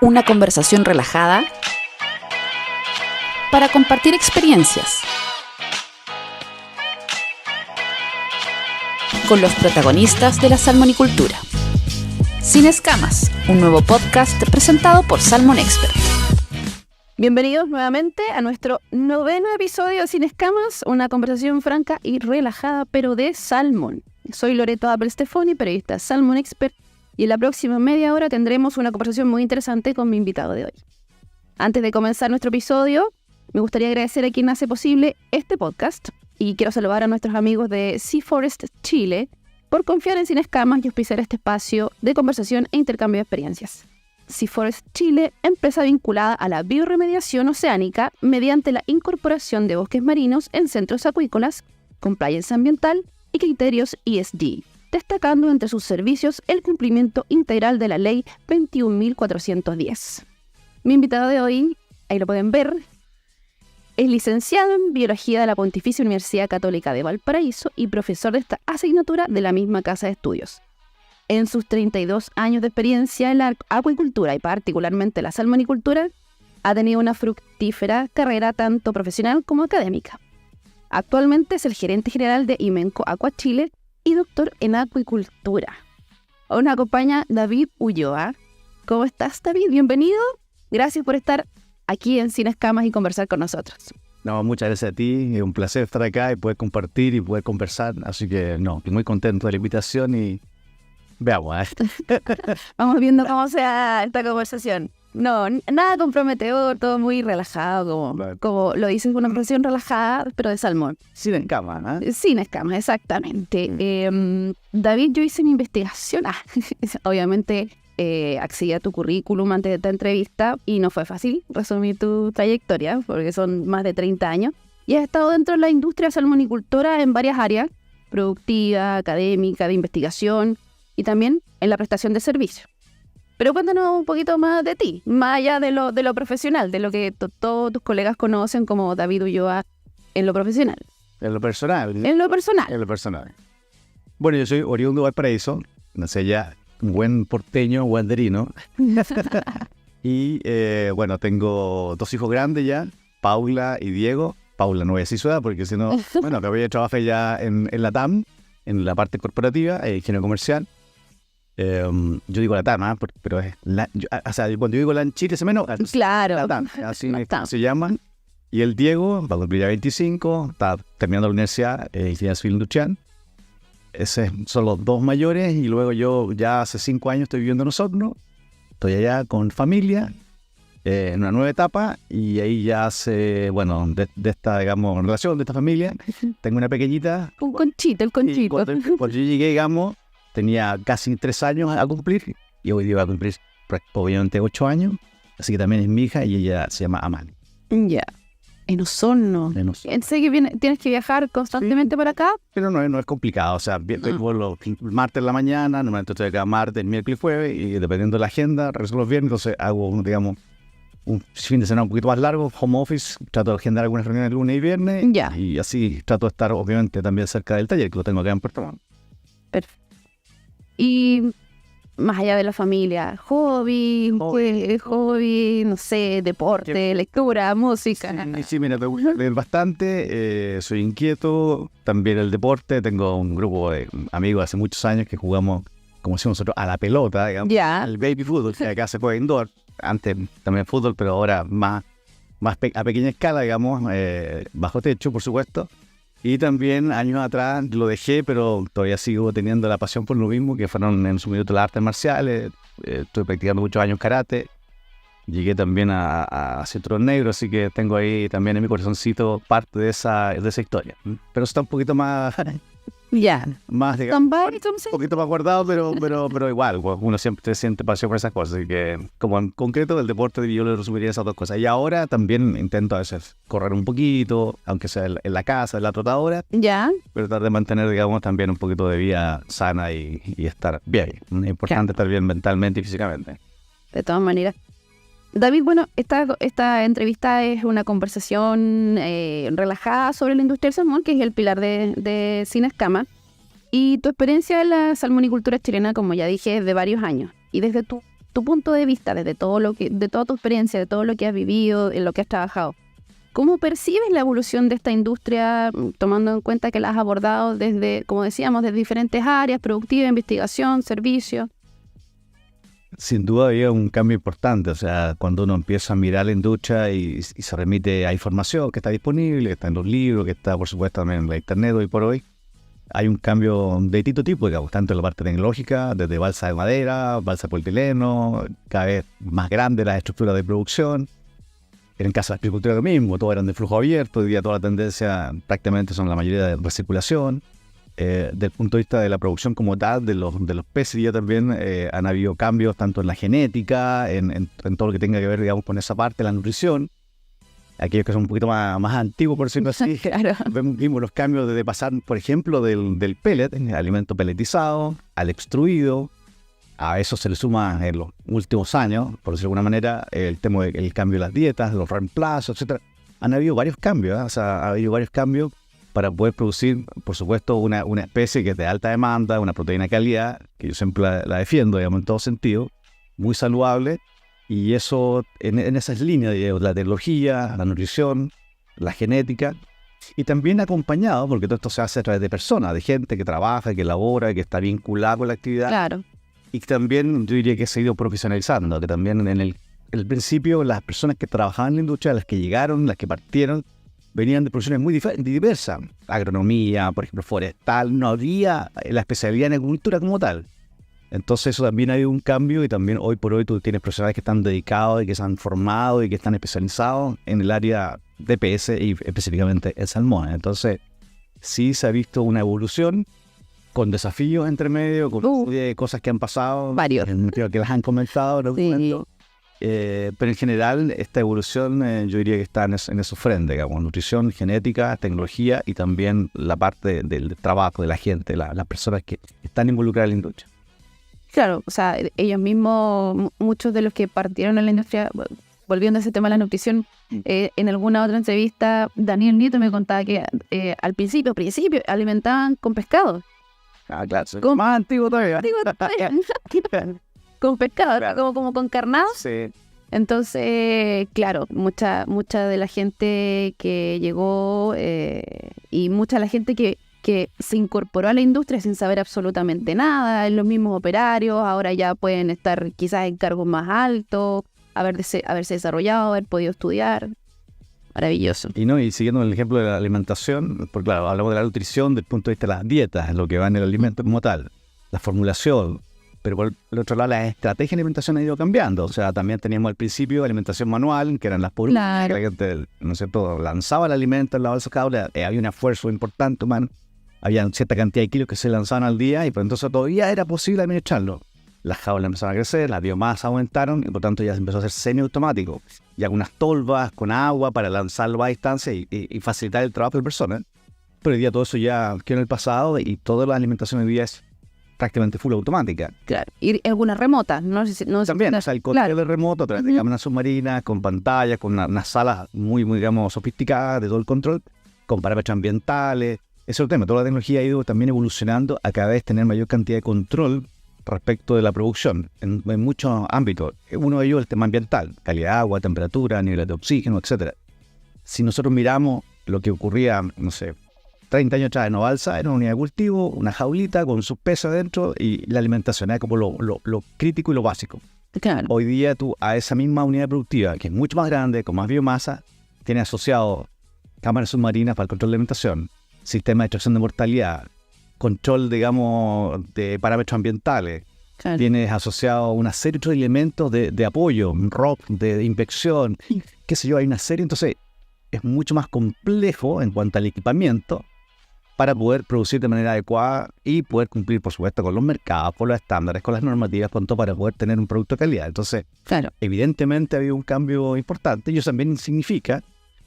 Una conversación relajada para compartir experiencias con los protagonistas de la salmonicultura. Sin Escamas, un nuevo podcast presentado por Salmon Expert. Bienvenidos nuevamente a nuestro 9º episodio de Sin Escamas, una conversación franca y relajada, pero de salmón. Soy Loreto Apple Stefani, periodista Salmon Expert, y en la próxima media hora tendremos una conversación muy interesante con mi invitado de hoy. Antes de comenzar nuestro episodio, me gustaría agradecer a quien hace posible este podcast, y quiero saludar a nuestros amigos de Sea Forest Chile por confiar en Sin Escamas y auspiciar este espacio de conversación e intercambio de experiencias. Sea Forest Chile, empresa vinculada a la bioremediación oceánica mediante la incorporación de bosques marinos en centros acuícolas, compliance ambiental y criterios ESG, destacando entre sus servicios el cumplimiento integral de la Ley 21.410. Mi invitado de hoy, ahí lo pueden ver, es licenciado en Biología de la Pontificia Universidad Católica de Valparaíso y profesor de esta asignatura de la misma casa de estudios. En sus 32 años de experiencia en la acuicultura y particularmente la salmonicultura, ha tenido una fructífera carrera tanto profesional como académica. Actualmente es el gerente general de Imenco Aqua Chile y doctor en acuicultura. Hoy nos acompaña David Ulloa. ¿Cómo estás, David? Bienvenido. Gracias por estar aquí en Sin Escamas y conversar con nosotros. No, muchas gracias a ti. Es un placer estar acá y poder compartir y poder conversar. Así que, muy contento de la invitación y veamos. Vamos viendo cómo sea esta conversación. No, nada comprometedor, todo muy relajado, como lo dices, una conversación relajada, pero de salmón. Sin escamas, ¿eh? Sin escamas, exactamente. David, yo hice mi investigación. Obviamente, accedí a tu currículum antes de esta entrevista y no fue fácil resumir tu trayectoria, porque son más de 30 años. Y has estado dentro de la industria salmonicultora en varias áreas, productiva, académica, de investigación y también en la prestación de servicios. Pero cuéntanos un poquito más de ti, más allá de lo profesional, de lo que todos tus colegas conocen como David Ulloa en lo profesional. En lo personal. En lo personal. En lo personal. Bueno, yo soy oriundo de Valparaíso, nací allá, un buen porteño, guanderino. Y tengo 2 hijos grandes ya, Paula y Diego. Paula no voy a decir su edad porque si no, todavía trabaja ya en la TAM, en la parte corporativa, ingeniero comercial. Yo digo la TAM, pero es cuando yo digo la en Chile se menos. Claro. La TAM, así se llaman. Y el Diego va a cumplir ya 25, está terminando la universidad, ingeniería civil industrial. Esos son los 2 mayores y luego yo ya hace 5 años estoy viviendo en Osorno. Estoy allá con familia, en una nueva etapa y ahí ya hace, de esta, relación de esta familia, tengo una pequeñita. Un conchito, el conchito. Cuando yo llegué, tenía casi 3 años a cumplir y hoy día va a cumplir obviamente 8 años, así que también es mi hija y ella se llama Amali. Ya, en Osorno. Sé que tienes que viajar constantemente para acá. Pero no es complicado, vengo los martes en la mañana, normalmente estoy acá martes, miércoles y jueves y dependiendo de la agenda, regreso los viernes, entonces hago un fin de semana un poquito más largo, home office, trato de agendar algunas reuniones lunes y viernes y así trato de estar obviamente también cerca del taller que lo tengo acá en Puerto Montt. Perfecto. Y más allá de la familia, hobby, no sé, deporte, lectura, música. Sí, mira, me gusta leer bastante, soy inquieto, también el deporte, tengo un grupo de amigos hace muchos años que jugamos, como decimos nosotros, a la pelota, el baby fútbol, que acá se juega indoor, antes también fútbol, pero ahora más a pequeña escala, bajo techo, por supuesto. Y también años atrás lo dejé, pero todavía sigo teniendo la pasión por lo mismo, que fueron en su minuto las artes marciales. Estuve practicando muchos años karate. Llegué también a cinturón negro, así que tengo ahí también en mi corazoncito parte de esa historia. Pero está un poquito más... Más, digamos, un poquito más guardado, pero igual, uno siempre siente pasión por esas cosas. Así que, como en concreto, del deporte yo le resumiría esas 2 cosas. Y ahora también intento a veces correr un poquito, aunque sea en la casa, en la trotadora. Pero tratar de mantener, también un poquito de vida sana y estar bien. Es importante estar bien mentalmente y físicamente. De todas maneras. David, esta entrevista es una conversación relajada sobre la industria del salmón, que es el pilar de Sin Escamas. Y tu experiencia en la salmonicultura chilena, como ya dije, es de varios años. Y desde tu tu punto de vista, desde de toda tu experiencia, de todo lo que has vivido, en lo que has trabajado, ¿cómo percibes la evolución de esta industria, tomando en cuenta que la has abordado desde, como decíamos, desde diferentes áreas, productiva, investigación, servicios? Sin duda había un cambio importante, o sea, cuando uno empieza a mirar la industria y se remite a información que está disponible, que está en los libros, que está por supuesto también en la internet hoy por hoy, hay un cambio de distinto tipo, digamos, tanto en la parte tecnológica, desde balsa de madera, balsa de polietileno, cada vez más grandes las estructuras de producción. En el caso de la agricultura lo mismo, todos eran de flujo abierto, hoy día toda la tendencia prácticamente son la mayoría de recirculación. Del punto de vista de la producción como tal, de los peces ya también han habido cambios tanto en la genética, en todo lo que tenga que ver, digamos, con esa parte, la nutrición. Aquellos que son un poquito más antiguos, por decirlo así, Claro. Vimos los cambios desde pasar, por ejemplo, del pellet, alimento pelletizado, al extruido. A eso se le suma en los últimos años, por decirlo de alguna manera, el tema del cambio de las dietas, los reemplazos, etc. Han habido varios cambios, o sea, ha habido varios cambios para poder producir, por supuesto, una especie que es de alta demanda, una proteína de calidad, que yo siempre la defiendo, digamos, en todo sentido, muy saludable, y eso, en esas líneas, digamos, la tecnología, la nutrición, la genética, y también acompañado, porque todo esto se hace a través de personas, de gente que trabaja, que elabora, que está vinculada con la actividad. Claro. Y también yo diría que se ha ido profesionalizando, que también en el principio las personas que trabajaban en la industria, las que llegaron, las que partieron, venían de profesiones muy diversas. Agronomía, por ejemplo, forestal, no había la especialidad en agricultura como tal. Entonces eso también ha habido un cambio y también hoy por hoy tú tienes profesionales que están dedicados y que se han formado y que están especializados en el área de PS y específicamente el salmón. Entonces sí se ha visto una evolución con desafíos entre medio, con cosas que han pasado. Varios. Que las han comentado en algún momento. Pero en general esta evolución yo diría que está en esos frentes, digamos, nutrición, genética, tecnología y también la parte del trabajo de la gente, las personas que están involucradas en la industria. Claro, o sea, ellos mismos, muchos de los que partieron en la industria, volviendo a ese tema de la nutrición, en alguna otra entrevista, Daniel Nieto me contaba que al principio, alimentaban con pescado. Ah, claro, más antiguo todavía. Con pescado, claro. como con carnado. Sí. Entonces, claro, mucha de la gente que llegó y mucha de la gente que se incorporó a la industria sin saber absolutamente nada, en los mismos operarios, ahora ya pueden estar quizás en cargos más altos, haberse desarrollado, haber podido estudiar. Maravilloso. Y siguiendo el ejemplo de la alimentación, porque claro, hablamos de la nutrición desde el punto de vista de las dietas, lo que va en el alimento como tal, la formulación, pero por el otro lado la estrategia de alimentación ha ido cambiando. O sea, también teníamos al principio alimentación manual, que eran las puras, claro. Que la gente, ¿no es cierto?, lanzaba el alimento en la balsa cable, había un esfuerzo importante humano, había cierta cantidad de kilos que se lanzaban al día y por entonces todavía era posible administrarlo. Las jaulas empezaron a crecer, las biomasas aumentaron y por tanto ya se empezó a hacer semiautomático. Y algunas tolvas con agua para lanzarlo a distancia y facilitar el trabajo de la persona. Pero hoy día todo eso ya quedó en el pasado y toda la alimentación hoy día es prácticamente full automática. Claro, y algunas remotas, no también, o sea, el control de remoto a través de cámaras submarinas, con pantallas, con unas salas muy, digamos, sofisticadas de todo el control, con parámetros ambientales. Ese es el tema, toda la tecnología ha ido también evolucionando a cada vez tener mayor cantidad de control respecto de la producción en muchos ámbitos. Uno de ellos es el tema ambiental, calidad de agua, temperatura, niveles de oxígeno, etc. Si nosotros miramos lo que ocurría, no sé, 30 años atrás en Novalsa, era una unidad de cultivo, una jaulita con sus peces adentro y la alimentación era como lo crítico y lo básico. Claro. Hoy día tú a esa misma unidad productiva, que es mucho más grande, con más biomasa, tienes asociado cámaras submarinas para el control de alimentación, sistema de extracción de mortalidad, control, digamos, de parámetros ambientales. Claro. Tienes asociado una serie de otros elementos de apoyo, ROC, de inspección, qué sé yo, hay una serie. Entonces, es mucho más complejo en cuanto al equipamiento para poder producir de manera adecuada y poder cumplir, por supuesto, con los mercados, con los estándares, con las normativas, con todo para poder tener un producto de calidad. Entonces, claro, evidentemente ha habido un cambio importante y eso también significa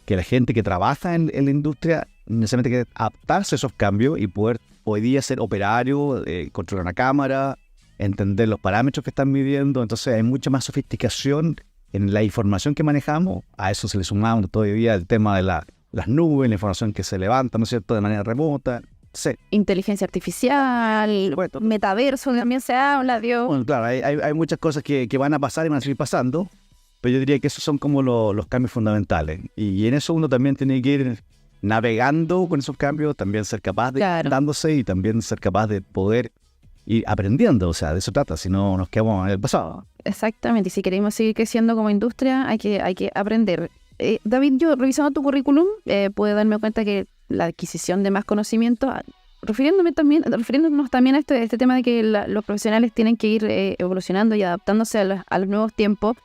que la gente que trabaja en la industria necesariamente quiere adaptarse a esos cambios y poder hoy día ser operario, controlar una cámara, entender los parámetros que están midiendo. Entonces hay mucha más sofisticación en la información que manejamos. A eso se le suma todavía el tema de las nubes, la información que se levanta, ¿no es cierto?, de manera remota. Sí. Inteligencia artificial, metaverso también se habla, Dios. Bueno, claro, hay muchas cosas que van a pasar y van a seguir pasando, pero yo diría que esos son como los cambios fundamentales. Y en eso uno también tiene que ir navegando con esos cambios, también ser capaz de dándose y también ser capaz de poder ir aprendiendo. O sea, de eso trata, si no nos quedamos en el pasado. Exactamente, y si queremos seguir creciendo como industria, hay que aprender. David, yo revisando tu currículum, pude darme cuenta que la adquisición de más conocimiento, refiriéndonos también a este tema de que los profesionales tienen que ir evolucionando y adaptándose a los nuevos tiempos.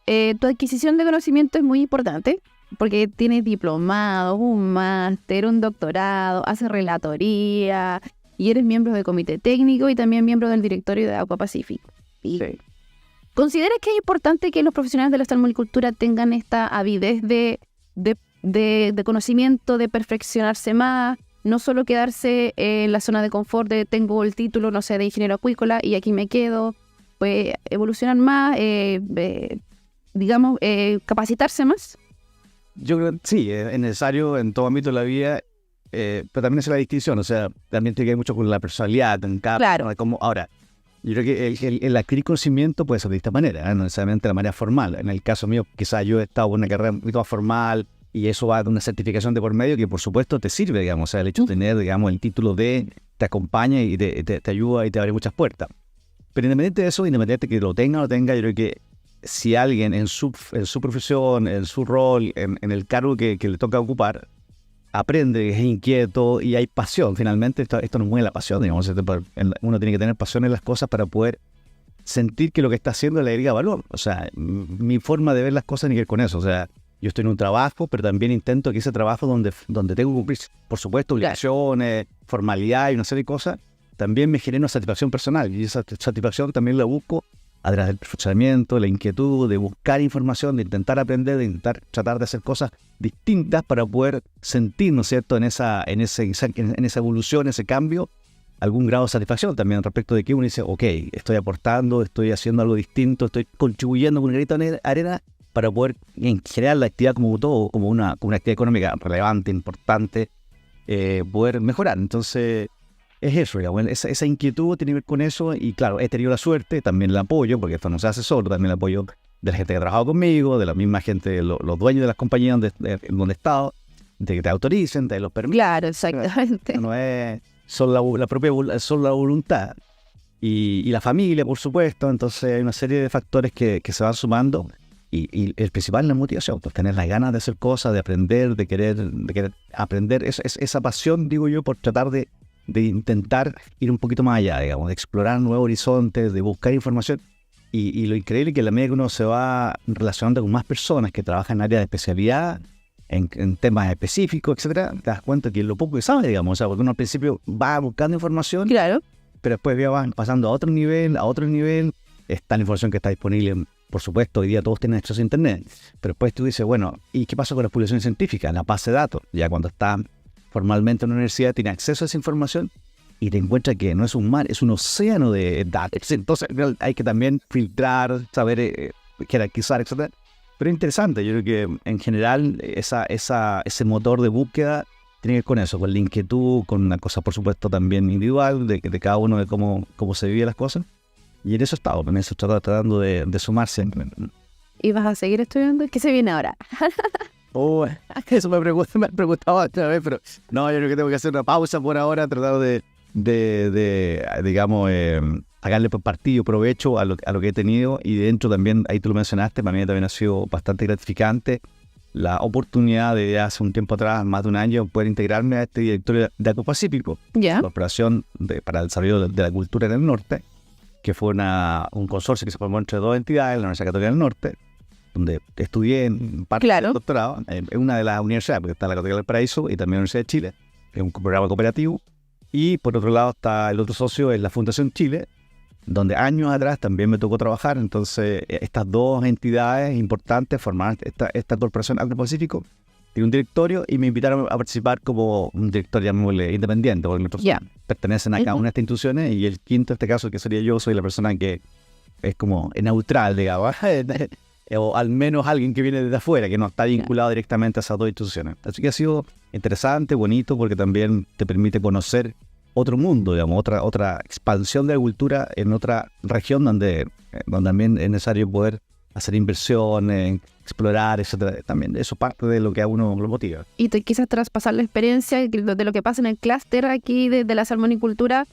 Tu adquisición de conocimiento es muy importante porque tienes diplomados, un máster, un doctorado, haces relatoría y eres miembro del comité técnico y también miembro del directorio de Aqua Pacific. Sí. ¿Consideras que es importante que los profesionales de la salmonicultura tengan esta avidez de conocimiento, de perfeccionarse más, no solo quedarse en la zona de confort de tengo el título, no sé, de ingeniero acuícola y aquí me quedo, pues evolucionar más, capacitarse más? Yo creo que sí, es necesario en todo ámbito de la vida, pero también es la distinción, o sea, también tiene que ver mucho con la personalidad, en cada claro. Como ahora. Yo creo que el adquirir conocimiento puede ser de esta manera, no necesariamente de la manera formal. En el caso mío, quizás yo he estado en una carrera un poquito más formal y eso va de una certificación de por medio que por supuesto te sirve, digamos. O sea, el hecho de tener, digamos, el título te acompaña y te ayuda y te abre muchas puertas. Pero independiente de eso, independiente de que lo tenga o no tenga, yo creo que si alguien en su profesión, en su rol, en el cargo que le toca ocupar, aprende, es inquieto y hay pasión. Finalmente, esto nos mueve la pasión, digamos. Uno tiene que tener pasión en las cosas para poder sentir que lo que está haciendo le agrega valor. O sea, mi forma de ver las cosas tiene que ver con eso. O sea, yo estoy en un trabajo, pero también intento que ese trabajo donde tengo que cumplir, por supuesto, obligaciones, formalidad y una serie de cosas, también me genera una satisfacción personal. Y esa satisfacción también la busco a través del perfeccionamiento, la inquietud, de buscar información, de intentar aprender, de intentar tratar de hacer cosas distintas para poder sentir, ¿no es cierto?, en esa evolución, ese cambio, algún grado de satisfacción también respecto de que uno dice, ok, estoy aportando, estoy haciendo algo distinto, estoy contribuyendo con un granito de arena para poder generar la actividad como todo, como una actividad económica relevante, importante, poder mejorar. Entonces, es eso, digamos, esa inquietud tiene que ver con eso y claro, he tenido la suerte, también el apoyo, porque esto no se hace solo, también el apoyo de la gente que ha trabajado conmigo, de la misma gente, los dueños de las compañías donde he estado, de que te autoricen, te los permiten. Claro, exactamente. No es solo la voluntad. Y la familia, por supuesto, entonces hay una serie de factores que se van sumando y el principal es la motivación, pues tener las ganas de hacer cosas, de aprender, de querer aprender, esa pasión, digo yo, por tratar de intentar ir un poquito más allá, digamos, de explorar nuevos horizontes, de buscar información. Y lo increíble es que a la medida que uno se va relacionando con más personas que trabajan en áreas de especialidad, en temas específicos, etcétera, te das cuenta que lo poco que sabe, digamos, o sea, porque uno al principio va buscando información, claro, pero después ya van pasando a otro nivel, está la información que está disponible, por supuesto, hoy día todos tienen acceso a internet, pero después tú dices, bueno, ¿y qué pasa con las publicaciones científicas? La base de datos, ya cuando está formalmente en una universidad tiene acceso a esa información y te encuentras que no es un mar, es un océano de datos. Entonces hay que también filtrar, saber jerarquizar, etc. Pero es interesante, yo creo que en general ese motor de búsqueda tiene que ver con eso, con la inquietud, con una cosa por supuesto también individual, de cada uno de cómo se vive las cosas. Y en eso he estado, en eso tratando de sumarse. ¿Y vas a seguir estudiando? ¿Qué se viene ahora? Eso me preguntaba otra vez, pero no, yo creo que tengo que hacer una pausa por ahora, tratar de digamos, sacarle partido, provecho a lo que he tenido, y dentro también, ahí tú lo mencionaste, para mí también ha sido bastante gratificante la oportunidad de hace un tiempo atrás, más de un año, poder integrarme a este directorio de Aqua Pacific, la operación para el desarrollo de la cultura en el norte, que fue un consorcio que se formó entre dos entidades, la Universidad Católica del Norte, donde estudié en parte del doctorado, en una de las universidades, porque está la Católica del Paraíso y también la Universidad de Chile, que es un programa cooperativo, y por otro lado está el otro socio, es la Fundación Chile, donde años atrás también me tocó trabajar. Entonces estas dos entidades importantes formaron esta corporación Aqua Pacific, tiene un directorio y me invitaron a participar como un directorio independiente, porque nosotros pertenecen a cada una de estas instituciones, y el quinto, en este caso, que sería yo, soy la persona que es como neutral, digamos, o al menos alguien que viene desde afuera, que no está vinculado directamente a esas dos instituciones. Así que ha sido interesante, bonito, porque también te permite conocer otro mundo, digamos, otra expansión de la cultura en otra región donde también es necesario poder hacer inversiones, explorar, etcétera. También eso parte de lo que a uno lo motiva. Y quizás traspasar la experiencia de lo que pasa en el clúster aquí de la salmonicultura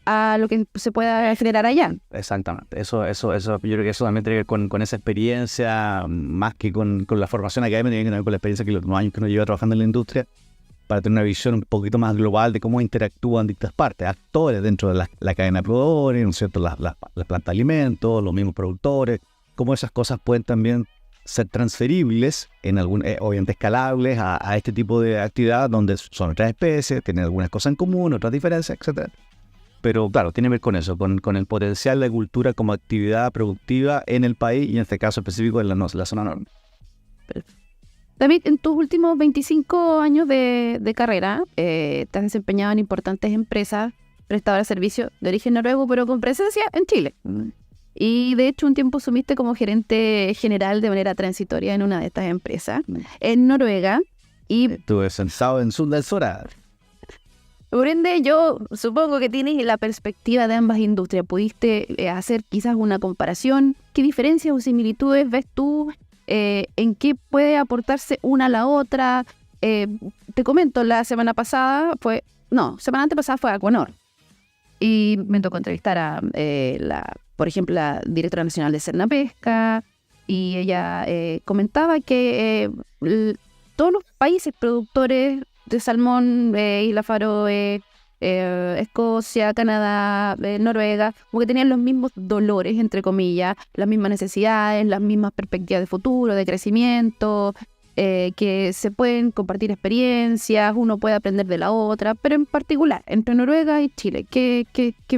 a lo que se pueda generar allá. Exactamente. Eso yo creo que eso también tiene que ver con esa experiencia, más que con la formación académica, tiene que ver con la experiencia que los años que uno lleva trabajando en la industria, para tener una visión un poquito más global de cómo interactúan distintas partes, actores dentro de la cadena de proveedores, ¿no es cierto? Las plantas de alimentos, los mismos productores, cómo esas cosas pueden también ser transferibles, obviamente escalables a este tipo de actividad donde son otras especies, tienen algunas cosas en común, otras diferencias, etcétera. Pero claro, tiene que ver con eso, con el potencial de cultura como actividad productiva en el país y en este caso específico en la zona norte. David, en tus últimos 25 años de carrera, te has desempeñado en importantes empresas prestadoras de servicios de origen noruego, pero con presencia en Chile. Y de hecho un tiempo asumiste como gerente general de manera transitoria en una de estas empresas, en Noruega. Y estuve sentado en Sundsvall. Por ende, yo supongo que tienes la perspectiva de ambas industrias. ¿Pudiste hacer quizás una comparación? ¿Qué diferencias o similitudes ves tú? ¿En qué puede aportarse una a la otra? Te comento, semana antepasada fue Aquanor. Y me tocó entrevistar a, por ejemplo, la directora nacional de Cernapesca. Y ella comentaba que todos los países productores de salmón, Isla Faroe, Escocia, Canadá, Noruega, como que tenían los mismos dolores, entre comillas, las mismas necesidades, las mismas perspectivas de futuro, de crecimiento, que se pueden compartir experiencias, uno puede aprender de la otra, pero en particular, entre Noruega y Chile, ¿qué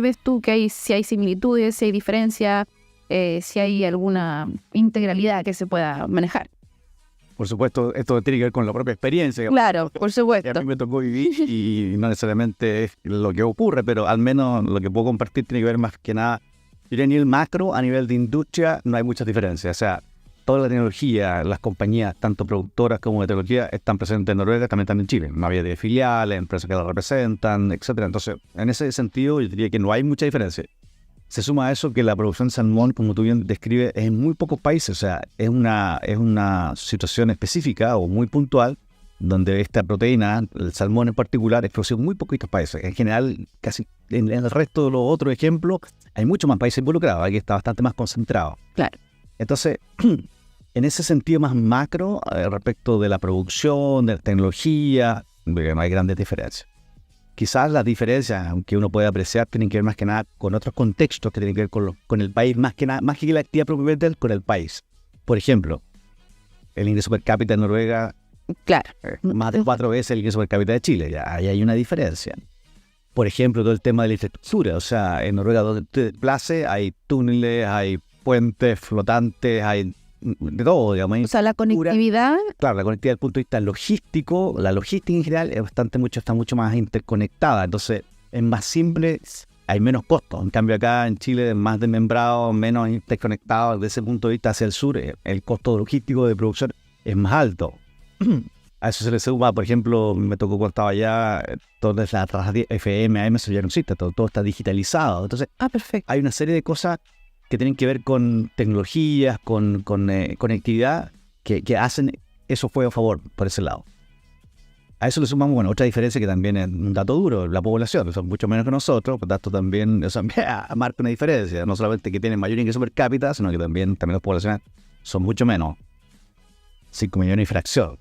ves tú que hay, si hay similitudes, si hay diferencias, si hay alguna integralidad que se pueda manejar? Por supuesto, esto tiene que ver con la propia experiencia. Claro, por supuesto. A mí me tocó vivir y no necesariamente es lo que ocurre, pero al menos lo que puedo compartir tiene que ver más que nada. Yo diría a nivel macro, a nivel de industria, no hay muchas diferencias. O sea, toda la tecnología, las compañías, tanto productoras como de tecnología, están presentes en Noruega, también están en Chile. No había de filiales, empresas que la representan, etcétera. Entonces, en ese sentido, yo diría que no hay mucha diferencia. Se suma a eso que la producción de salmón, como tú bien describes, es en muy pocos países. O sea, es una situación específica o muy puntual donde esta proteína, el salmón en particular, es producido en muy poquitos países. En general, casi en el resto de los otros ejemplos, hay muchos más países involucrados. Aquí está bastante más concentrado. Claro. Entonces, en ese sentido más macro, respecto de la producción, de la tecnología, no hay grandes diferencias. Quizás las diferencias, aunque uno puede apreciar, tienen que ver más que nada con otros contextos que tienen que ver con el país, más que la actividad propiamente con el país. Por ejemplo, el ingreso per cápita en Noruega, claro, más de 4 veces el ingreso per cápita de Chile. Ya, ahí hay una diferencia. Por ejemplo, todo el tema de la infraestructura. O sea, en Noruega, donde te desplace, hay túneles, hay puentes flotantes, hay de todo, digamos. O sea, la conectividad. Claro, la conectividad desde el punto de vista logístico, la logística en general está mucho más interconectada, entonces es más simple, hay menos costos. En cambio acá en Chile es más desmembrado, menos interconectado, desde ese punto de vista hacia el sur, el costo logístico de producción es más alto. A eso se le suma, por ejemplo, me tocó cuando estaba allá, todas las FM, AM, eso ya no existe, todo está digitalizado. Entonces, perfecto. Hay una serie de cosas que tienen que ver con tecnologías, con conectividad, que hacen eso fue a favor por ese lado. A eso le sumamos, otra diferencia que también es un dato duro, la población, son mucho menos que nosotros, por tanto también marca una diferencia, no solamente que tienen mayor ingreso per cápita, sino que también las poblaciones son mucho menos, 5 millones y fracción.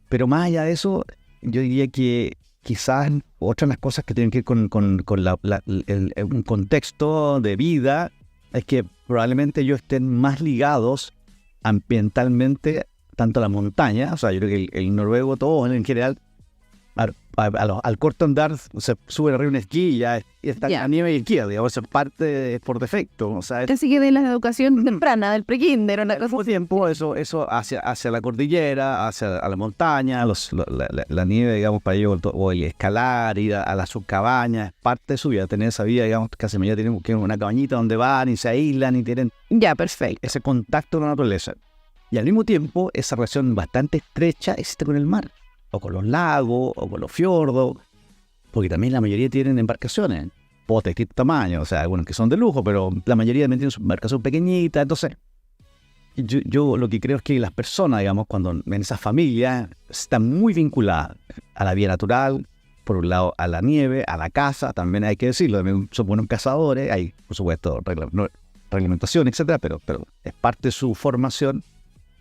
Pero más allá de eso, yo diría que quizás otra de las cosas que tienen que ver con un contexto de vida es que probablemente ellos estén más ligados ambientalmente tanto a la montaña, o sea, yo creo que el noruego, todo en general, al corto andar se sube arriba un esquí y ya está la nieve y el esquí, digamos, es parte por defecto. O sea, así que de la educación temprana, del prekinder, al mismo tiempo, eso hacia la cordillera, hacia la montaña, la nieve, digamos, para ellos, o el escalar, ir a sus cabañas, es parte de su vida, tener esa vida, digamos, casi ya tienen una cabañita donde van y se aíslan y tienen perfecto ese contacto con la naturaleza. Y al mismo tiempo, esa relación bastante estrecha existe con el mar, o con los lagos, o con los fiordos, porque también la mayoría tienen embarcaciones, botes de distinto tamaño, o sea, algunos que son de lujo, pero la mayoría también tienen su embarcación pequeñita. Entonces, yo lo que creo es que las personas, digamos, cuando en esas familias, están muy vinculadas a la vida natural, por un lado a la nieve, a la caza, también hay que decirlo, también son buenos cazadores, hay por supuesto reglamentación, etcétera, pero es parte de su formación,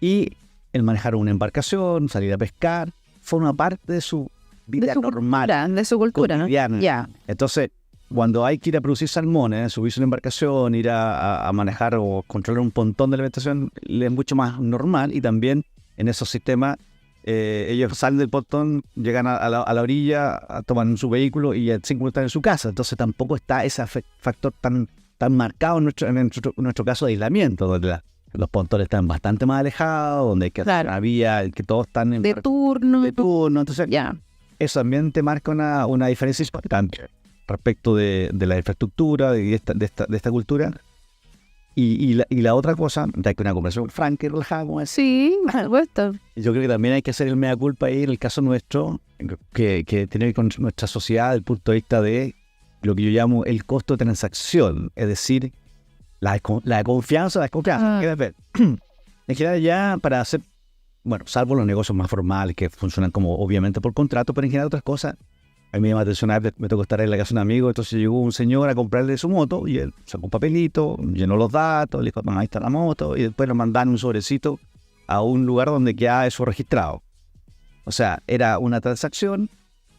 y el manejar una embarcación, salir a pescar, forma parte de su vida normal, de su cultura, cotidiana, ¿no? Ya. Entonces, cuando hay que ir a producir salmones, subirse a una embarcación, ir a manejar o controlar un pontón de alimentación, es mucho más normal. Y también en esos sistemas, ellos salen del pontón, llegan a la orilla, toman su vehículo y en 5 minutos están en su casa. Entonces tampoco está ese factor tan marcado en nuestro caso de aislamiento, donde los pontones están bastante más alejados, donde hay que hacer una vía, que todos están de turno. Entonces, eso también te marca una diferencia importante respecto de la infraestructura, de esta cultura. Y la otra cosa, ya que una conversación franca y relajada como es. Sí, por supuesto. Yo creo que también hay que hacer el mea culpa ahí en el caso nuestro, que tiene que ver con nuestra sociedad desde el punto de vista de lo que yo llamo el costo de transacción, es decir, la confianza, la desconfianza. En general ya para hacer, bueno, salvo los negocios más formales que funcionan como obviamente por contrato, pero en general otras cosas. A mí me llama la atención, me tocó estar en la casa de un amigo, entonces llegó un señor a comprarle su moto y él sacó un papelito, llenó los datos, le dijo, ahí está la moto, y después nos mandaron un sobrecito a un lugar donde queda eso registrado. O sea, era una transacción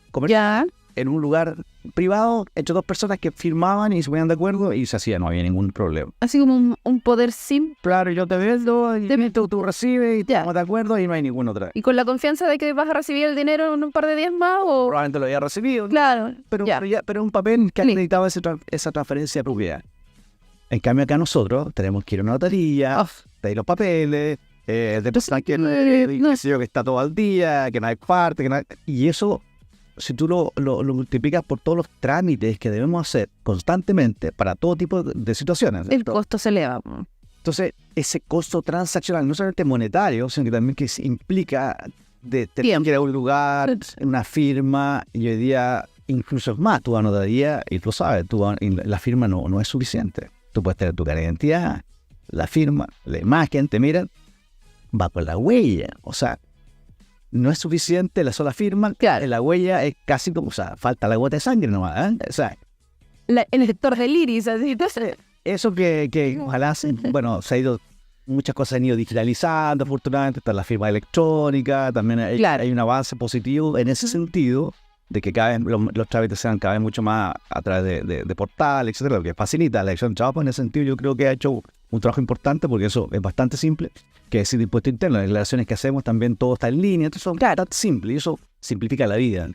comercial en un lugar privado entre 2 personas que firmaban y se ponían de acuerdo y se hacía, no había ningún problema. Así como un poder simple. Claro, yo te vendo y tú recibes y estamos de acuerdo y no hay ninguna otra. ¿Y con la confianza de que vas a recibir el dinero en un par de días más? O probablemente lo había recibido. Claro. Pero un papel que acreditaba esa transferencia de propiedad. En cambio acá nosotros tenemos que ir a una notaría, pedir los papeles, que está todo al día, que no hay parte, y eso, si tú lo multiplicas por todos los trámites que debemos hacer constantemente para todo tipo de situaciones, ¿cierto? El costo se eleva. Entonces, ese costo transaccional, no solamente monetario, sino que también que implica de tener que ir a un lugar, una firma, y hoy día incluso es más, tú vas a notaría y tú sabes, la firma no es suficiente. Tú puedes tener tu cara de identidad, la firma, la imagen, te miran, va con la huella, o sea, no es suficiente la sola firma, la huella es casi como, o sea, falta la gota de sangre nomás, o sea, el lector del iris, así, entonces. Eso que ojalá bueno, muchas cosas han ido digitalizando, afortunadamente, está la firma electrónica, también hay un avance positivo en ese sentido, de que cada vez los trámites sean cada vez mucho más a través de portales, etcétera, lo que facilita la elección de trabajo. En ese sentido yo creo que ha hecho un trabajo importante, porque eso es bastante simple, que es el impuesto interno, las declaraciones que hacemos también todo está en línea, entonces es tan simple y eso simplifica la vida.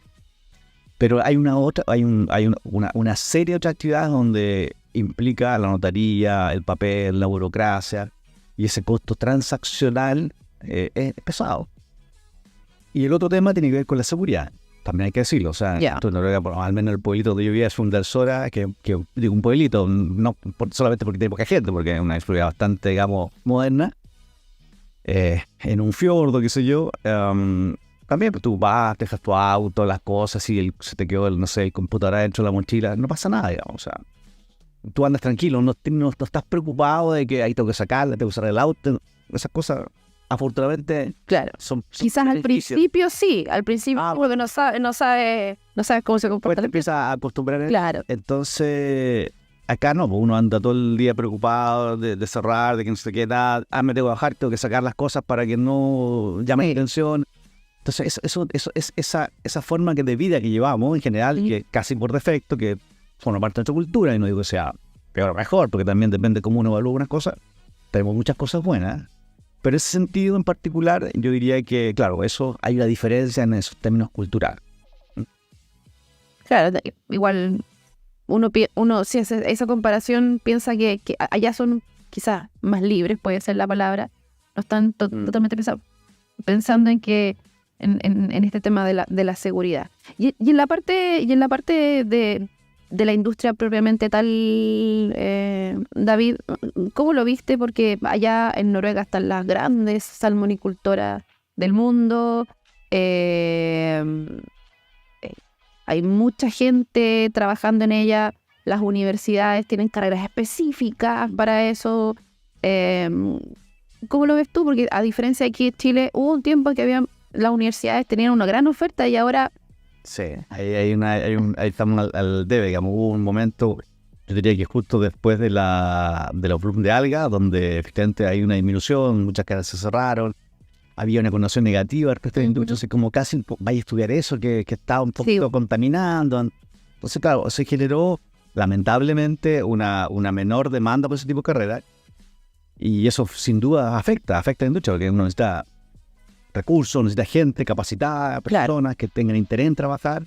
Pero hay una serie de otras actividades donde implica la notaría, el papel, la burocracia, y ese costo transaccional es pesado. Y el otro tema tiene que ver con la seguridad. También hay que decirlo, o sea, tú en Noruega, al menos el pueblito donde yo vivía es un Sora, que digo un pueblito, no solamente porque tiene poca gente, porque es una experiencia bastante, digamos, moderna, en un fiordo, qué sé yo, también pues, tú vas, dejas tu auto, las cosas, y se te quedó, el computador dentro de la mochila, no pasa nada, digamos, o sea, tú andas tranquilo, no estás preocupado de que ahí tengo que sacarla, tengo que usar el auto, esas cosas. Afortunadamente, son quizás al principio sí, porque no sabes cómo se comporta. Pues te empiezas a acostumbrar. Claro. Entonces, acá no, pues uno anda todo el día preocupado de cerrar, de que no se queda, me tengo que bajar, tengo que sacar las cosas para que no llame la atención. Entonces, eso es esa forma de vida que llevamos en general, que casi por defecto, que forma parte de nuestra cultura, y no digo que sea peor o mejor, porque también depende de cómo uno evalúa unas cosas. Tenemos muchas cosas buenas. Pero en ese sentido en particular, yo diría que, claro, eso hay una diferencia en esos términos culturales. Claro, igual uno si hace esa comparación piensa que allá son quizás más libres, puede ser la palabra, no están totalmente pensando en que en este tema de la seguridad. Y en la parte de de la industria propiamente tal, David, ¿cómo lo viste? Porque allá en Noruega están las grandes salmonicultoras del mundo, hay mucha gente trabajando en ella, las universidades tienen carreras específicas para eso. ¿Cómo lo ves tú? Porque a diferencia de aquí en Chile, hubo un tiempo que las universidades tenían una gran oferta y ahora... Sí, ahí estamos al debe, digamos. Hubo un momento, yo diría que justo después de los bloom de alga, donde efectivamente hay una disminución, muchas carreras se cerraron, había una connotación negativa respecto a la industria, entonces como casi vaya a estudiar eso, que estaba un poquito contaminando. Entonces, claro, se generó lamentablemente una menor demanda por ese tipo de carreras, y eso sin duda afecta a la industria, porque uno necesita recursos, necesita gente capacitada, personas que tengan interés en trabajar.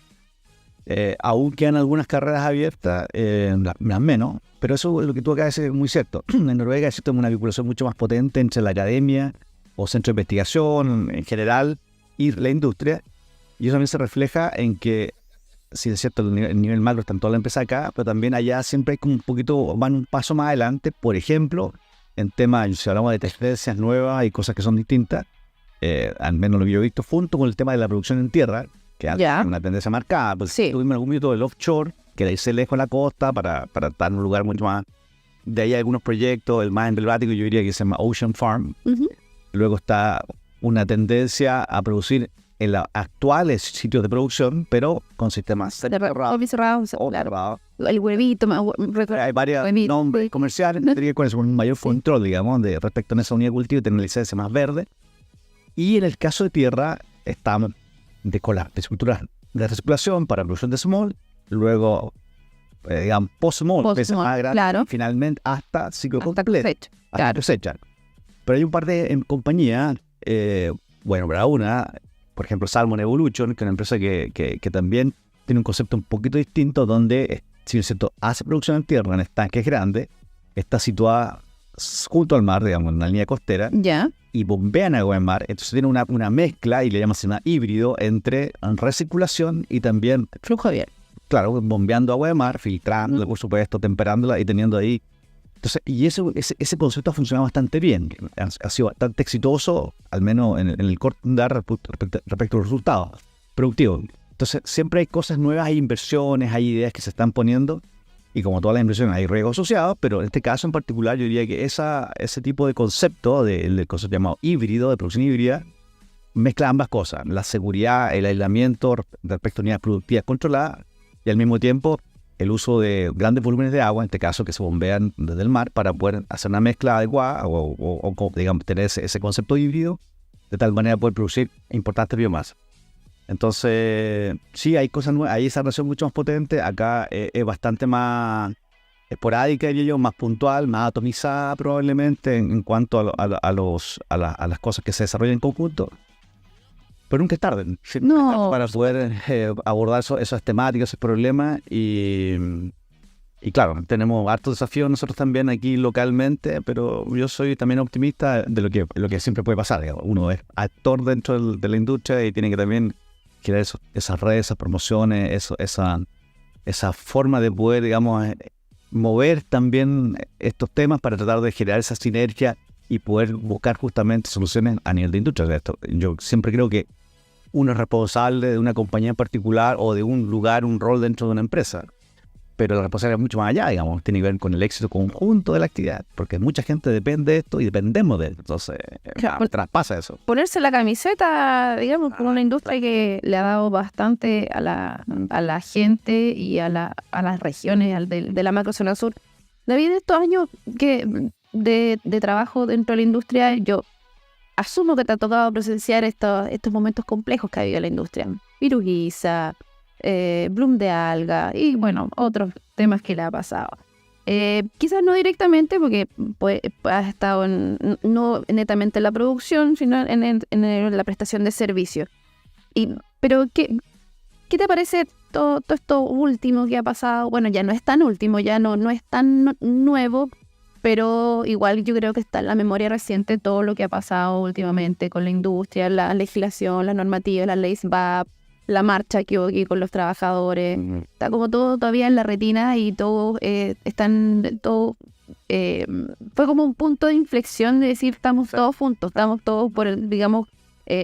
Aún quedan algunas carreras abiertas, las menos, pero eso es lo que tú acabas de decir, es muy cierto. En Noruega existe una vinculación mucho más potente entre la academia o centro de investigación en general y la industria, y eso también se refleja en que, sí es cierto, el nivel macro está en toda la empresa acá, pero también allá siempre hay como un poquito, van un paso más adelante, por ejemplo, en temas, si hablamos de tendencias nuevas y cosas que son distintas, al menos lo que yo he visto, junto con el tema de la producción en tierra, que es una tendencia marcada. Pues tuvimos algún minuto del offshore, que de irse lejos de la costa para estar en un lugar mucho más. De ahí hay algunos proyectos, el más emblemático yo diría que se llama Ocean Farm. Luego está una tendencia a producir en los actuales sitios de producción, pero con sistemas cerrados. El huevito. Hay varios nombres comerciales, tendría que con un mayor control, digamos, respecto a esa unidad de cultivo y tener licencia más verde. Y en el caso de tierra, estamos con las pisciculturas de recirculación para producción de small, luego, digamos, post-small, más grande, finalmente hasta ciclo completo, hasta cosecha. Pero hay un par de compañías, para una, por ejemplo, Salmon Evolution, que es una empresa que también tiene un concepto un poquito distinto, donde, si es cierto, hace producción en tierra, en estanques grandes, está situada junto al mar, digamos, en una línea costera, y bombean agua en mar. Entonces tiene una mezcla, y le llaman híbrido, entre recirculación y también flujo abierto. Claro, bombeando agua de mar, filtrándola, por supuesto, temperándola y teniendo ahí. Entonces, y ese concepto ha funcionado bastante bien. Ha sido bastante exitoso, al menos en el corto respecto a los resultados productivos. Entonces, siempre hay cosas nuevas, hay inversiones, hay ideas que se están poniendo. Y como todas las inversiones, hay riesgos asociados, pero en este caso en particular yo diría que ese tipo de concepto, del concepto llamado híbrido, de producción híbrida, mezcla ambas cosas. La seguridad, el aislamiento respecto a unidades productivas controladas, y al mismo tiempo el uso de grandes volúmenes de agua, en este caso que se bombean desde el mar, para poder hacer una mezcla adecuada o digamos, tener ese concepto híbrido, de tal manera poder producir importantes biomasas. Entonces, sí, hay cosas nuevas, hay esa relación mucho más potente. Acá es bastante más esporádica, diría yo, más puntual, más atomizada probablemente en cuanto a las cosas que se desarrollan en conjunto. Pero nunca es tarde, ¿sí? Para poder abordar esas temáticas, esos problemas. Y claro, tenemos hartos desafíos nosotros también aquí localmente, pero yo soy también optimista de lo que siempre puede pasar. Digamos. Uno es actor dentro de la industria y tiene que también crear esas redes, esas promociones, esa forma de poder, digamos, mover también estos temas para tratar de generar esa sinergia y poder buscar justamente soluciones a nivel de industria. Yo siempre creo que uno es responsable de una compañía en particular o de un lugar, un rol dentro de una empresa, pero la responsabilidad es mucho más allá, digamos, tiene que ver con el éxito conjunto de la actividad, porque mucha gente depende de esto y dependemos de esto, entonces traspasa eso. Ponerse la camiseta, digamos, por una industria que le ha dado bastante a la gente y a las regiones de la macrozona sur. David, estos años de trabajo dentro de la industria, yo asumo que te ha tocado presenciar estos momentos complejos que ha habido en la industria. Piruguiza, bloom de alga y bueno, otros temas que le ha pasado. Quizás no directamente porque has estado no netamente en la producción, sino en la prestación de servicios. Pero ¿qué te parece todo esto último que ha pasado? Bueno, ya no es tan último, ya no es tan nuevo, pero igual yo creo que está en la memoria reciente todo lo que ha pasado últimamente con la industria, la legislación, las normativas, las leyes VAP, la marcha que hubo aquí con los trabajadores. Está como todo todavía en la retina y todo fue como un punto de inflexión de decir estamos todos juntos, estamos todos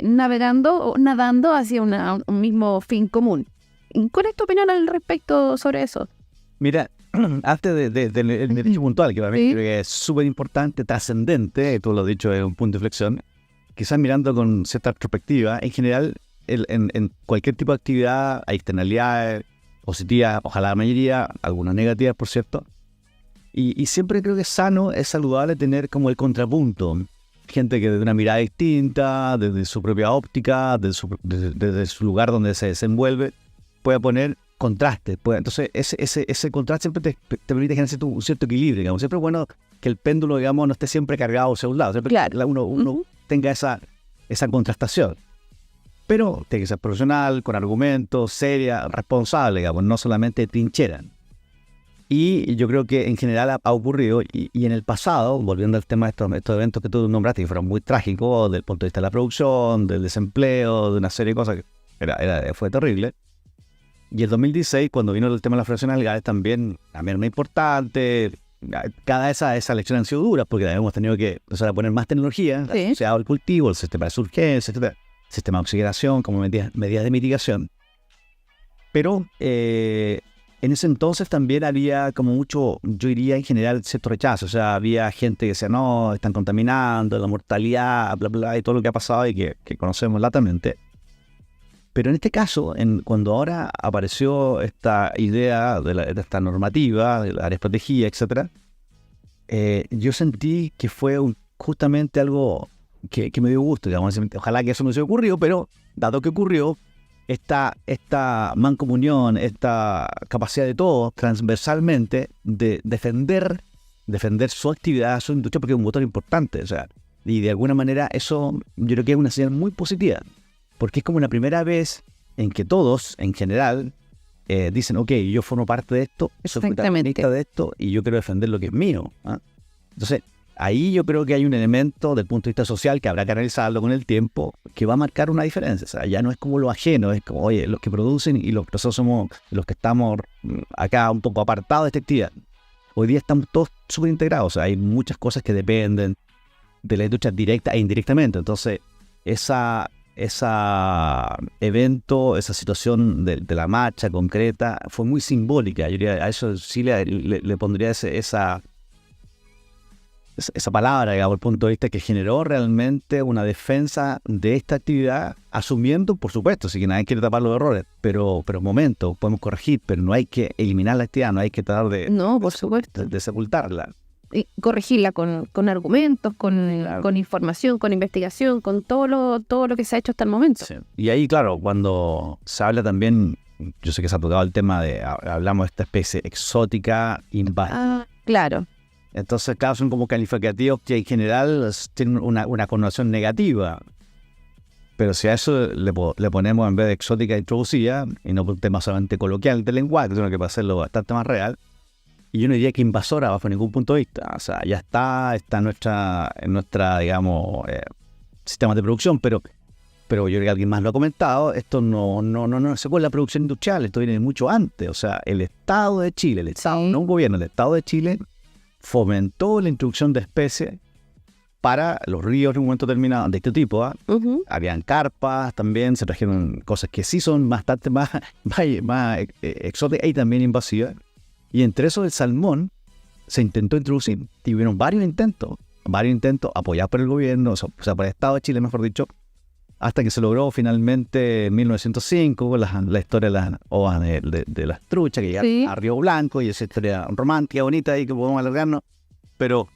navegando o nadando hacia un mismo fin común. ¿Cuál es tu opinión al respecto sobre eso? Mira, antes del derecho puntual, que para mí creo que es súper importante, trascendente, tú lo has dicho, es un punto de inflexión, quizás mirando con cierta perspectiva, en general, en cualquier tipo de actividad hay externalidades positivas, ojalá la mayoría, algunas negativas, por cierto, y siempre creo que es sano, es saludable tener como el contrapunto, gente que desde una mirada distinta, desde su propia óptica, desde su lugar donde se desenvuelve, puede poner contraste. Entonces, ese contraste siempre te permite generar un cierto equilibrio, digamos. Siempre es bueno que el péndulo, digamos, no esté siempre cargado hacia un lado. Siempre uno tenga esa contrastación. Pero tiene que ser profesional, con argumentos, seria, responsable, digamos, no solamente trinchera. Y yo creo que en general ha ocurrido, y en el pasado, volviendo al tema de estos eventos que tú nombraste, que fueron muy trágicos desde el punto de vista de la producción, del desempleo, de una serie de cosas que fue terrible. Y el 2016, cuando vino el tema de las fracciones legales, también era muy importante. Cada esas lecciones han sido duras, porque hemos tenido que empezar a poner más tecnología, asociado al cultivo, el sistema de surgencia, etcétera, sistema de oxigenación, como medidas de mitigación. Pero en ese entonces también había como mucho, yo diría en general, cierto rechazo. O sea, había gente que decía, no, están contaminando, la mortalidad, bla, bla, y todo lo que ha pasado y que conocemos latamente. Pero en este caso, cuando ahora apareció esta idea de esta normativa, de la área protegida, etc., yo sentí que fue justamente algo que me dio gusto, digamos. Ojalá que eso no se ocurrió, pero dado que ocurrió, esta mancomunión, esta capacidad de todos transversalmente de defender su actividad, su industria, porque es un motor importante. O sea, y de alguna manera eso yo creo que es una señal muy positiva. Porque es como la primera vez en que todos, en general, dicen, ok, yo formo parte de esto, soy protagonista de esto, y yo quiero defender lo que es mío. Entonces, ahí yo creo que hay un elemento del punto de vista social que habrá que analizarlo con el tiempo, que va a marcar una diferencia. O sea, ya no es como lo ajeno, es como, oye, los que producen y nosotros somos los que estamos acá un poco apartados de esta actividad. Hoy día estamos todos súper integrados. O sea, hay muchas cosas que dependen de la industria directa e indirectamente. Entonces, ese evento, esa situación de la marcha concreta fue muy simbólica. Yo diría, a eso sí le pondría esa palabra, digamos, el punto de vista que generó realmente una defensa de esta actividad, asumiendo, por supuesto, si que nadie quiere tapar los errores, pero momento, podemos corregir, pero no hay que eliminar la actividad, no hay que tratar de sepultarla. Y corregirla con argumentos, con información, con investigación, con todo lo que se ha hecho hasta el momento. Sí. Y ahí, claro, cuando se habla también, yo sé que se ha tocado el tema hablamos de esta especie exótica invasora. Claro. Entonces, claro, son como calificativos que en general tienen una connotación negativa. Pero si a eso le ponemos en vez de exótica introducida, y no por un tema solamente coloquial de lenguaje, sino que para hacerlo bastante más real, y yo no diría que invasora bajo ningún punto de vista. O sea, ya está en nuestra digamos, sistemas de producción, pero yo creo que alguien más lo ha comentado, esto no se con la producción industrial, esto viene mucho antes. O sea, el Estado de Chile, no un gobierno, el Estado de Chile fomentó la introducción de especies para los ríos en un momento determinado de este tipo. Habían carpas también, se trajeron cosas que sí son bastante más exóticas y también invasivas. Y entre eso el salmón se intentó introducir. Y hubieron varios intentos apoyados por el gobierno, o sea, por el Estado de Chile, mejor dicho, hasta que se logró finalmente en 1905 la historia de las ovas de las truchas, que llegaron a Río Blanco, y esa historia romántica, bonita, y que podemos alargarnos, pero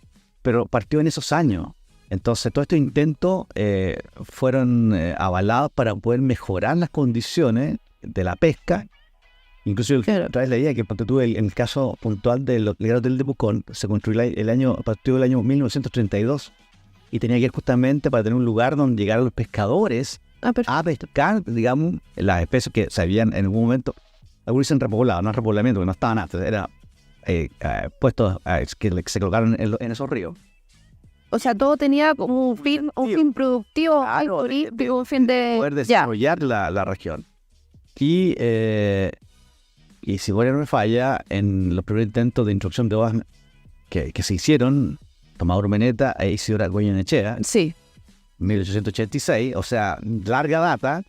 partió en esos años. Entonces, todos estos intentos fueron avalados para poder mejorar las condiciones de la pesca. Incluso otra vez leía que en el caso puntual del Hotel de Pucón se construyó a partir del año 1932 y tenía que ir justamente para tener un lugar donde llegaran los pescadores a pescar, digamos, las especies que se habían en algún momento, algunos dicen repoblado, no repoblamiento, porque no estaban antes, era puestos que se colocaron en esos ríos. O sea, todo tenía como un fin productivo, un fin de poder desarrollar la región. Y si bueno no me falla, en los primeros intentos de introducción de ovas que se hicieron, Tomás Urmeneta e Isidora Goyenechea, sí, 1886, o sea, larga data.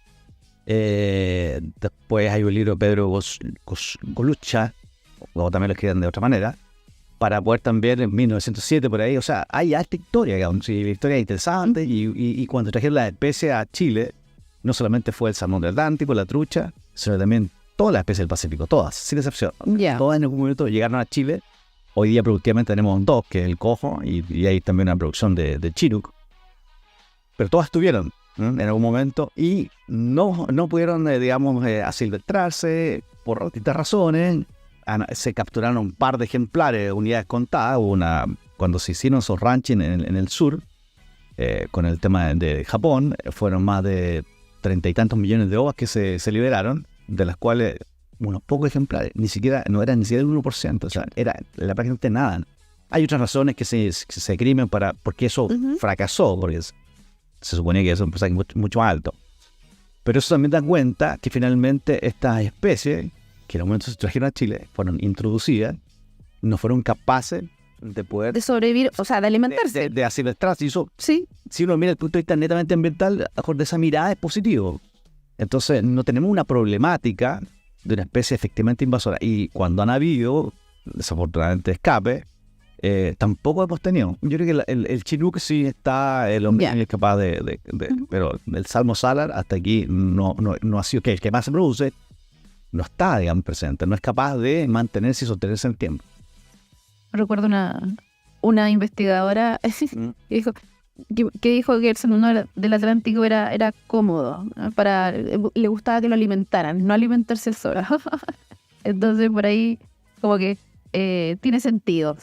Después hay un libro de Pedro Golucha, o también lo escriben de otra manera, para poder también en 1907 por ahí, o sea, hay alta historia, digamos, sí, la historia es interesante, y cuando trajeron las especies a Chile, no solamente fue el salmón del Atlántico, la trucha, sino también todas las especies del Pacífico, todas, sin excepción. Todas en algún momento llegaron a Chile. Hoy día productivamente tenemos dos, que es el cojo, y hay también una producción de chinook. Pero todas estuvieron en algún momento y no pudieron, digamos, asilvestrarse por distintas razones. Se capturaron un par de ejemplares, unidades contadas. Cuando se hicieron esos ranching en el sur, con el tema de Japón, fueron más de 30 y tantos millones de ovas que se liberaron, de las cuales unos pocos ejemplares, no eran ni siquiera el 1%, o sea, era la prácticamente nada. Hay otras razones que se crimen porque eso fracasó, porque se suponía que eso es un porcentaje mucho más alto. Pero eso también da cuenta que finalmente estas especies, que en el momento se trajeron a Chile, fueron introducidas, no fueron capaces de poder... de sobrevivir, o sea, de alimentarse. De asilvestrarse. Y eso, sí. Si uno mira desde el punto de vista netamente ambiental, de esa mirada es positivo. Entonces, no tenemos una problemática de una especie efectivamente invasora. Y cuando han habido, desafortunadamente, escape, tampoco hemos tenido. Yo creo que el chinook sí está, el hombre es capaz de pero el salmo salar hasta aquí no ha sido, que el que más se produce, no está, digamos, presente, no es capaz de mantenerse y sostenerse en el tiempo. Recuerdo una investigadora que dijo que el salmón del Atlántico era cómodo, ¿no? Le gustaba que lo alimentaran, no alimentarse solo. Entonces por ahí como que tiene sentido.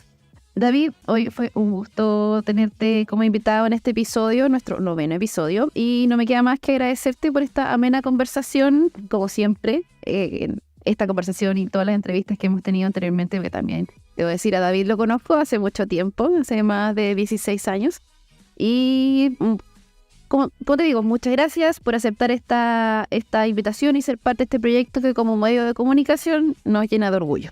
David, hoy fue un gusto tenerte como invitado en este episodio, nuestro 9º episodio, y no me queda más que agradecerte por esta amena conversación, como siempre, esta conversación y todas las entrevistas que hemos tenido anteriormente, porque también, debo decir, a David lo conozco hace mucho tiempo, hace más de 16 años, y como te digo, muchas gracias por aceptar esta invitación y ser parte de este proyecto que como medio de comunicación nos llena de orgullo.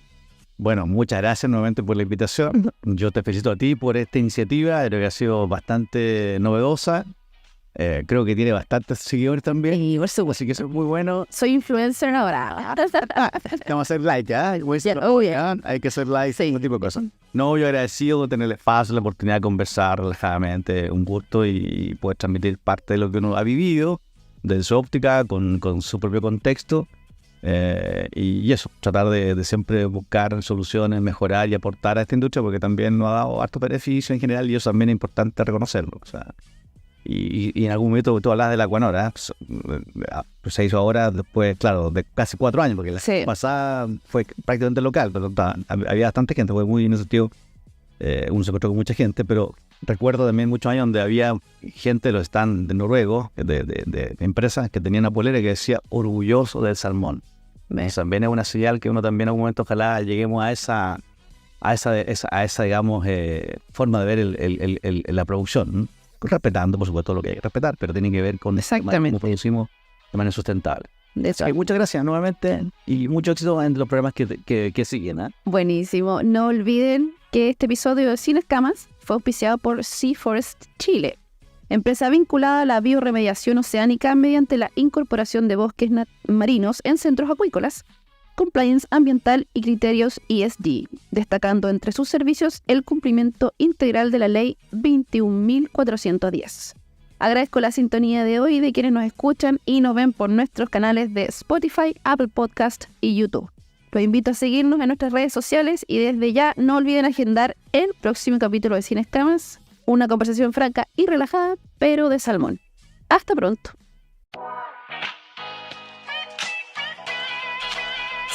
Bueno, muchas gracias nuevamente por la invitación. Yo te felicito a ti por esta iniciativa, creo que ha sido bastante novedosa. Creo que tiene bastantes seguidores también. Y por supuesto. Así que eso es muy bueno. Soy influencer ahora. Vamos a hacer like, ¿ya? Hay que hacer like, sí. Ese tipo de cosas. No, yo agradecido de tener el espacio, la oportunidad de conversar relajadamente, un gusto y poder transmitir parte de lo que uno ha vivido, desde su óptica, con su propio contexto. Y eso, tratar de siempre buscar soluciones, mejorar y aportar a esta industria, porque también nos ha dado harto beneficio en general y eso también es importante reconocerlo. O sea, y en algún momento tú hablas de la Ecuanor, pues se hizo ahora después, claro, de casi 4 años, porque la pasada fue prácticamente local, pero había bastante gente, fue muy en ese sentido, uno se encontró con mucha gente, pero recuerdo también muchos años donde había gente de los stands de noruegos, de empresas que tenían una polera que decía orgulloso del salmón. También es una señal que uno también en algún momento ojalá lleguemos a esa digamos, forma de ver la producción, ¿no? Respetando, por supuesto, lo que hay que respetar, pero tiene que ver con cómo producimos de manera sustentable. Así que muchas gracias nuevamente y mucho éxito en los programas que siguen, ¿eh? Buenísimo. No olviden que este episodio de Sin Escamas fue auspiciado por Sea Forest Chile, empresa vinculada a la biorremediación oceánica mediante la incorporación de bosques marinos en centros acuícolas, compliance ambiental y criterios ESG, destacando entre sus servicios el cumplimiento integral de la Ley 21.410. Agradezco la sintonía de hoy de quienes nos escuchan y nos ven por nuestros canales de Spotify, Apple Podcast y YouTube. Los invito a seguirnos en nuestras redes sociales y desde ya no olviden agendar el próximo capítulo de Sin Escamas, una conversación franca y relajada, pero de salmón. Hasta pronto.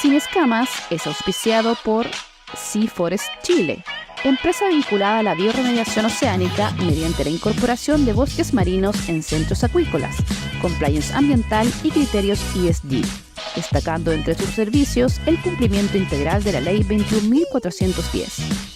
Sin Escamas es auspiciado por Sea Forest Chile, empresa vinculada a la biorremediación oceánica mediante la incorporación de bosques marinos en centros acuícolas, compliance ambiental y criterios ESG, destacando entre sus servicios el cumplimiento integral de la Ley 21.410.